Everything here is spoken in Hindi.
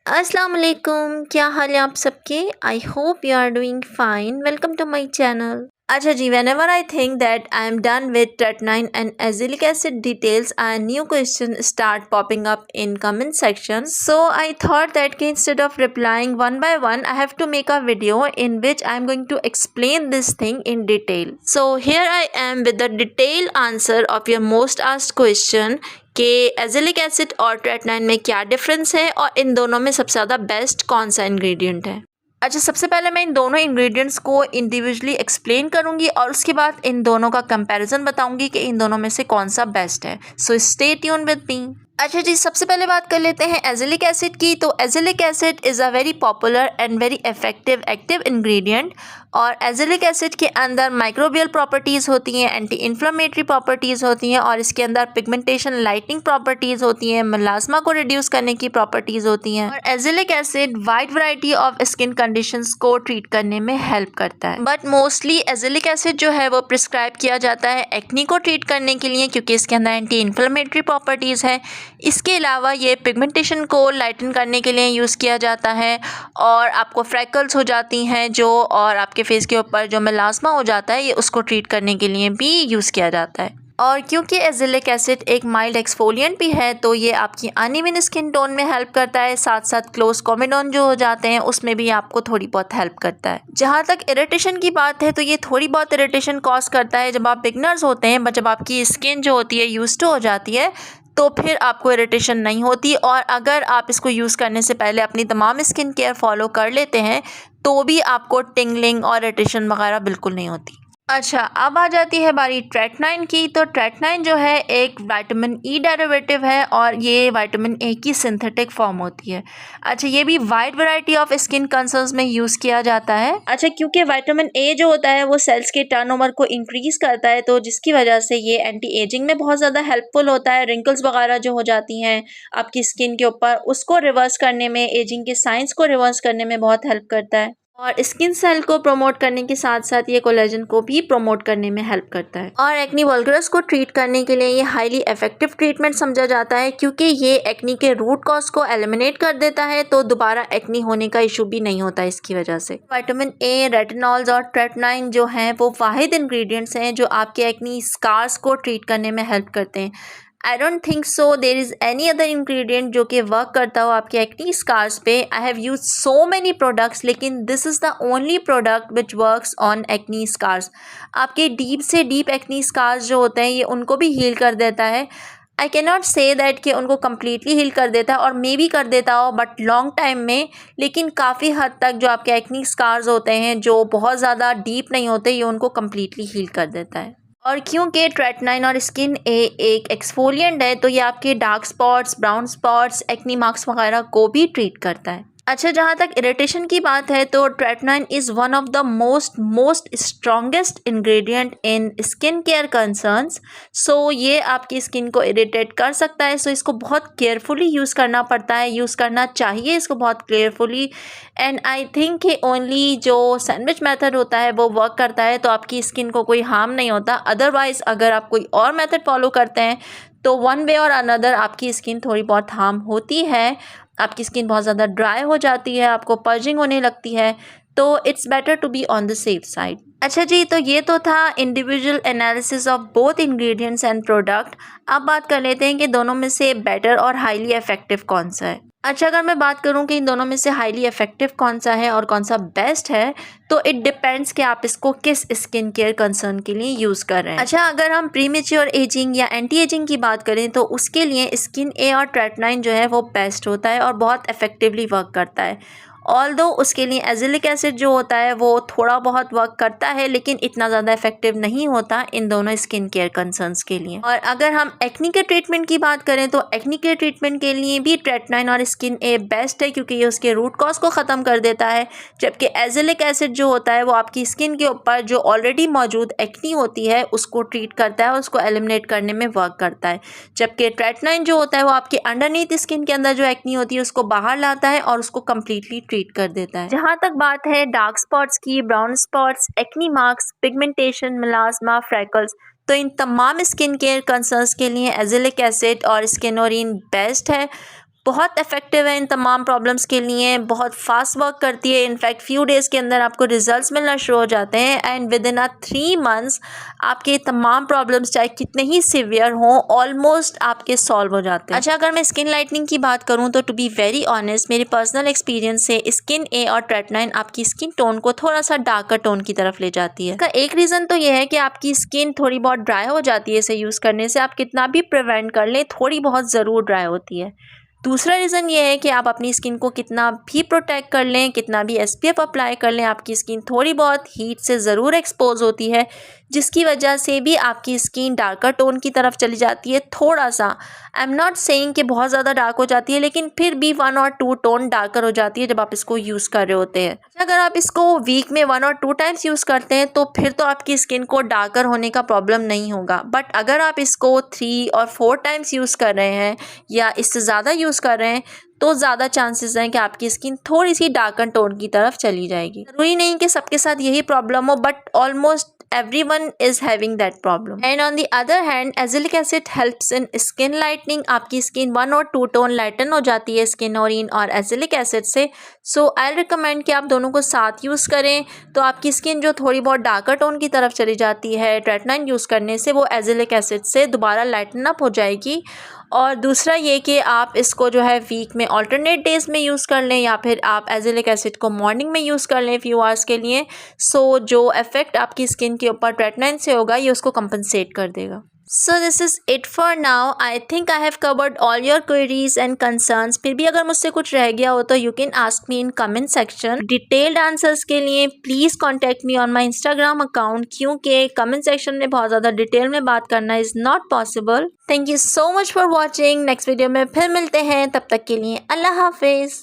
अस्सलाम वालेकुम, क्या हाल है आप सबके। I hope you are doing fine. Welcome to my channel. अच्छा जी, whenever I think that I am done with tretinoin and azelaic acid details and new question start popping up in comment section, so I thought that कि instead of replying one by one I have to make a video in which I am going to explain this thing in detail. So here I am with the detailed answer of your most asked question कि एजिलिक एसिड और ट्रेटनाइन में क्या डिफरेंस है और इन दोनों में सबसे ज़्यादा बेस्ट कौन सा इंग्रेडिएंट है। अच्छा, सबसे पहले मैं इन दोनों इंग्रेडिएंट्स को इंडिविजुअली एक्सप्लेन करूंगी और उसके बाद इन दोनों का कंपैरिजन बताऊंगी कि इन दोनों में से कौन सा बेस्ट है। So stay tune with me. अच्छा जी, सबसे पहले बात कर लेते हैं एजिलिक एसिड की। तो azelaic acid is a very popular and very effective active ingredient और एजिलिक एसिड के अंदर माइक्रोबियल प्रॉपर्टीज़ होती हैं, एंटी इन्फ्लेमेटरी प्रॉपर्टीज़ होती हैं और इसके अंदर पिगमेंटेशन लाइटनिंग प्रॉपर्टीज़ होती हैं, मेलास्मा को रिड्यूस करने की प्रॉपर्टीज़ होती हैं और azelaic acid wide variety of skin conditions को ट्रीट करने में हेल्प करता है। बट मोस्टली एजिलिक एसिड जो है वो प्रिस्क्राइब किया जाता है एक्नी को ट्रीट करने के लिए, क्योंकि इसके अंदर एंटी इन्फ्लेमेटरी प्रॉपर्टीज़ है। इसके अलावा ये पिगमेंटेशन को लाइटन करने के लिए यूज़ किया जाता है और आपको फ्रैकल्स हो जाती हैं जो, और आपके फेस के ऊपर जो मेलास्मा हो जाता है, ये उसको ट्रीट करने के लिए भी यूज़ किया जाता है। और क्योंकि एजिलिक एसिड एक माइल्ड एक्सफोलिएंट भी है तो ये आपकी अनइवन स्किन टोन में हेल्प करता है, साथ साथ क्लोज कोमेडोन जो हो जाते हैं उसमें भी आपको थोड़ी बहुत हेल्प करता है। जहाँ तक इरिटेशन की बात है तो ये थोड़ी बहुत इरिटेशन कॉज करता है जब आप बिगनर्स होते हैं, बट जब आपकी स्किन जो होती है यूज्ड टू हो जाती है तो फिर आपको इरिटेशन नहीं होती। और अगर आप इसको यूज़ करने से पहले अपनी तमाम स्किन केयर फॉलो कर लेते हैं तो भी आपको टिंगलिंग और इरिटेशन वगैरह बिल्कुल नहीं होती। अच्छा, अब आ जाती है बारी ट्रेटनाइन की। तो ट्रेटनाइन जो है एक विटामिन ई डेरिवेटिव है और ये विटामिन ए की सिंथेटिक फॉर्म होती है। अच्छा, ये भी wide variety of skin concerns में यूज़ किया जाता है। अच्छा, क्योंकि विटामिन ए जो होता है वो सेल्स के टर्नओवर को इंक्रीज करता है, तो जिसकी वजह से ये एंटी एजिंग में बहुत ज़्यादा हेल्पफुल होता है। रिंकल्स वगैरह जो हो जाती हैं आपकी स्किन के ऊपर, उसको रिवर्स करने में, एजिंग के साइंस को रिवर्स करने में बहुत हेल्प करता है और स्किन सेल को प्रमोट करने के साथ साथ ये कोलेजन को भी प्रमोट करने में हेल्प करता है। और एक्नी वल्गरस को ट्रीट करने के लिए ये हाईली इफेक्टिव ट्रीटमेंट समझा जाता है, क्योंकि ये एक्नी के रूट कॉज को एलिमिनेट कर देता है, तो दोबारा एक्नी होने का इशू भी नहीं होता इसकी वजह से। विटामिन ए, रेटिनॉल्स और ट्रेटनाइन जो हैं वो वाहिद इंग्रेडिएंट्स हैं जो आपके एक्नी स्कार्स को ट्रीट करने में हेल्प करते हैं। I don't think so there is any other ingredient जो कि वर्क करता हो आपके एक्नी स्कार्स पे। I have use so many products, लेकिन this is the only product which works on acne scars. आपके डीप से डीप एक्नी स्कार्स जो होते हैं ये उनको भी हील कर देता है। I can not say that कि उनको कम्प्लीटली हील कर देता है, और मे भी कर देता हो बट लॉन्ग टाइम में, लेकिन काफ़ी हद तक जो आपके एक्नी स्कार्स होते हैं जो बहुत ज़्यादा डीप नहीं होते, ये उनको कम्प्लीटली हील कर देता है। और क्योंकि ट्रेटनाइन और स्किन ए एक एक्सफोलिएंट है तो ये आपके dark spots, brown spots, acne marks वगैरह को भी ट्रीट करता है। अच्छा, जहाँ तक इरिटेशन की बात है तो tretinoin is one of the most strongest ingredient in skin care concerns. So ये आपकी स्किन को इरिटेट कर सकता है, सो इसको बहुत केयरफुली यूज़ करना पड़ता है, यूज़ करना चाहिए इसको बहुत केयरफुली। एंड आई थिंक कि ओनली जो सैंडविच मेथड होता है वो वर्क करता है, तो आपकी स्किन को कोई हार्म नहीं होता। अदरवाइज़ अगर आप कोई और मेथड फॉलो करते हैं तो वन वे और अनदर आपकी स्किन थोड़ी बहुत हार्म होती है। आपकी स्किन बहुत ज़्यादा ड्राई हो जाती है, आपको पर्जिंग होने लगती है, तो it's better to be on the safe side. अच्छा जी, तो ये तो था individual analysis of both ingredients and product. अब बात कर लेते हैं कि दोनों में से बेटर और हाईली इफेक्टिव कौन सा है। अच्छा, अगर मैं बात करूं कि इन दोनों में से हाईली इफेक्टिव कौन सा है और कौन सा बेस्ट है, तो इट डिपेंड्स कि आप इसको किस स्किन केयर कंसर्न के लिए यूज़ कर रहे हैं। अच्छा, अगर हम प्रीमेच्योर एजिंग या एंटी एजिंग की बात करें तो उसके लिए स्किन ए और ट्रेटनाइन जो है वो बेस्ट होता है और बहुत इफेक्टिवली वर्क करता है। ऑल्दो उसके लिए एजिलिक एसिड जो होता है वो थोड़ा बहुत वर्क करता है, लेकिन इतना ज़्यादा इफेक्टिव नहीं होता इन दोनों स्किन केयर कंसर्न्स के लिए। और अगर हम एक्नी के ट्रीटमेंट की बात करें तो एक्नी के ट्रीटमेंट के लिए भी ट्रेटनाइन और स्किन ए बेस्ट है, क्योंकि ये उसके रूट कॉज को ख़त्म कर देता है, जबकि एजिलिक एसिड जो होता है वो आपकी स्किन के ऊपर जो ऑलरेडी मौजूद एक्नी होती है उसको ट्रीट करता है और उसको एलिमिनेट करने में वर्क करता है, जबकि ट्रेटनाइन जो होता है वो आपके अंडरनीथ स्किन के अंदर जो एक्नी होती है उसको बाहर लाता है और उसको कम्प्लीटली ट्रीट कर देता है। जहाँ तक बात है डार्क स्पॉट्स की, brown spots, acne marks, pigmentation, melasma, freckles, तो इन तमाम स्किन केयर कंसर्न्स के लिए एजिलिक एसिड और स्किनोरिन बेस्ट है। बहुत इफेक्टिव है इन तमाम प्रॉब्लम्स के लिए, बहुत फास्ट वर्क करती है। इनफैक्ट फ्यू डेज़ के अंदर आपको रिजल्ट्स मिलना शुरू हो जाते हैं एंड विद इन 3 मंथ्स आपके तमाम प्रॉब्लम्स चाहे कितने ही सीवियर हों ऑलमोस्ट आपके सॉल्व हो जाते हैं। अच्छा, अगर मैं स्किन लाइटनिंग की बात करूं तो टू बी वेरी ऑनेस्ट मेरे पर्सनल एक्सपीरियंस से स्किन ए और ट्रेटनाइन आपकी स्किन टोन को थोड़ा सा डार्कर टोन की तरफ ले जाती है। इसका एक रीज़न तो यह है कि आपकी स्किन थोड़ी बहुत ड्राई हो जाती है इसे यूज़ करने से, आप कितना भी प्रिवेंट कर लें थोड़ी बहुत ज़रूर ड्राई होती है। दूसरा रीज़न ये है कि आप अपनी स्किन को कितना भी प्रोटेक्ट कर लें, कितना भी SPF अप्लाई कर लें, आपकी स्किन थोड़ी बहुत हीट से ज़रूर एक्सपोज होती है, जिसकी वजह से भी आपकी स्किन डार्कर टोन की तरफ चली जाती है थोड़ा सा। आई एम नॉट सेइंग कि बहुत ज़्यादा डार्क हो जाती है, लेकिन फिर भी 1 और 2 टोन डार्कर हो जाती है जब आप इसको यूज़ कर रहे होते हैं। अगर आप इसको वीक में 1 और 2 टाइम्स यूज़ करते हैं तो फिर तो आपकी स्किन को डार्कर होने का प्रॉब्लम नहीं होगा, बट अगर आप इसको 3 और 4 टाइम्स यूज़ कर रहे हैं या इससे ज़्यादा यूज़ कर रहे हैं तो ज़्यादा चांसेस हैं कि आपकी स्किन थोड़ी सी डार्कर टोन की तरफ चली जाएगी। ज़रूरी नहीं कि सबके साथ यही प्रॉब्लम हो, but almost everyone is having that problem. And on the other hand, azelaic acid helps in skin lightening. आपकी स्किन 1 और 2 टोन लाइटन हो जाती है स्किनोरिन और एजिलिक एसिड से। सो आई रिकमेंड कि आप दोनों को साथ यूज़ करें तो आपकी स्किन जो थोड़ी बहुत डार्कर टोन की तरफ चली जाती है ट्रेटनाइन यूज़ करने से, वो एजिलिक एसिड से दोबारा लाइटन अप हो जाएगी। और दूसरा ये कि आप इसको जो है वीक में अल्टरनेट डेज़ में यूज़ कर लें या फिर आप एजिलिक एसिड को मॉर्निंग में यूज़ कर लें फ्यू आवर्स के लिए। सो जो इफ़ेक्ट आपकी स्किन के ऊपर ट्रेटनाइन से होगा ये उसको कंपनसेट कर देगा। So this is it for now. I think I have covered all your queries and concerns. फिर भी अगर मुझसे कुछ रह गया हो तो you can ask me in comment section. Detailed answers के लिए please contact me on my Instagram account क्योंकि comment section में बहुत ज़्यादा डिटेल में बात करना is not possible. Thank you so much for watching. Next video में फिर मिलते हैं, तब तक के लिए अल्लाह हाफिज़।